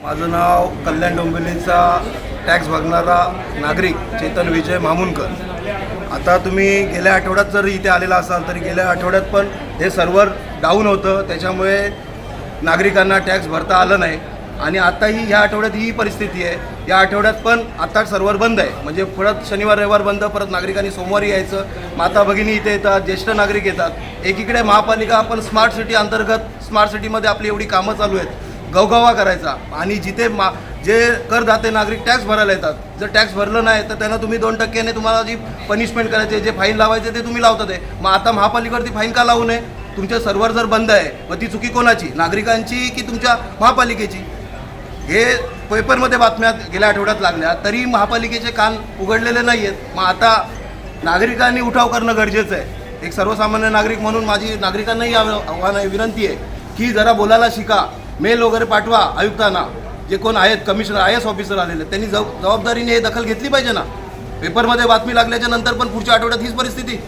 माझं नाव कल्याण डोंबिवलीचा टॅक्स भरणारा नागरिक चेतन विजय मामुनकर। आता तुम्ही गेल्या आठवड्यात जर इथे आलेला असाल तरी गेल्या आठवड्यात पण हे सर्व्हर डाऊन होतं, त्याच्यामुळे नागरिकांना टॅक्स भरता आलं नाही। आणि आताही ह्या आठवड्यात ही परिस्थिती आहे। या आठवड्यात पण आता सर्व्हर बंद आहे, म्हणजे परत शनिवार रविवार बंद, परत नागरिकांनी सोमवारी यायचं। माता भगिनी इथे येतात, ज्येष्ठ नागरिक येतात। एकीकडे महापालिका आपण स्मार्ट सिटी अंतर्गत स्मार्ट सिटीमध्ये आपली एवढी कामं चालू आहेत, गवगवा करायचा, आणि जिथे जे करदाते नागरिक टॅक्स भरायला येतात, जर टॅक्स भरलं नाही तर त्यांना तुम्ही 2% तुम्हाला जी पनिशमेंट करायचे, जे फाईन लावायचे ते तुम्ही लावतात आहे। मग आता महापालिकेवरती फाईन का लावू नये? तुमचे सर्व्हर जर बंद आहे मग ती चुकी कोणाची, नागरिकांची की तुमच्या महापालिकेची? हे पेपरमध्ये बातम्या गेल्या आठवड्यात लागल्या तरी महापालिकेचे कान उघडलेले नाही आहेत। मग आता नागरिकांनी उठाव करणं गरजेचं आहे। एक सर्वसामान्य नागरिक म्हणून माझी नागरिकांनाही आव्हान आहे, विनंती आहे की जरा बोलायला शिका, मेल वगैरे पाठवा आयुक्तांना, जे कोण आहेत कमिशनर IAS ऑफिसर आलेले त्यांनी जबाबदारीने हे दखल घेतली पाहिजे ना। पेपरमध्ये बातमी लागल्याच्या नंतर पण पुढच्या आठवड्यात हीच परिस्थिती।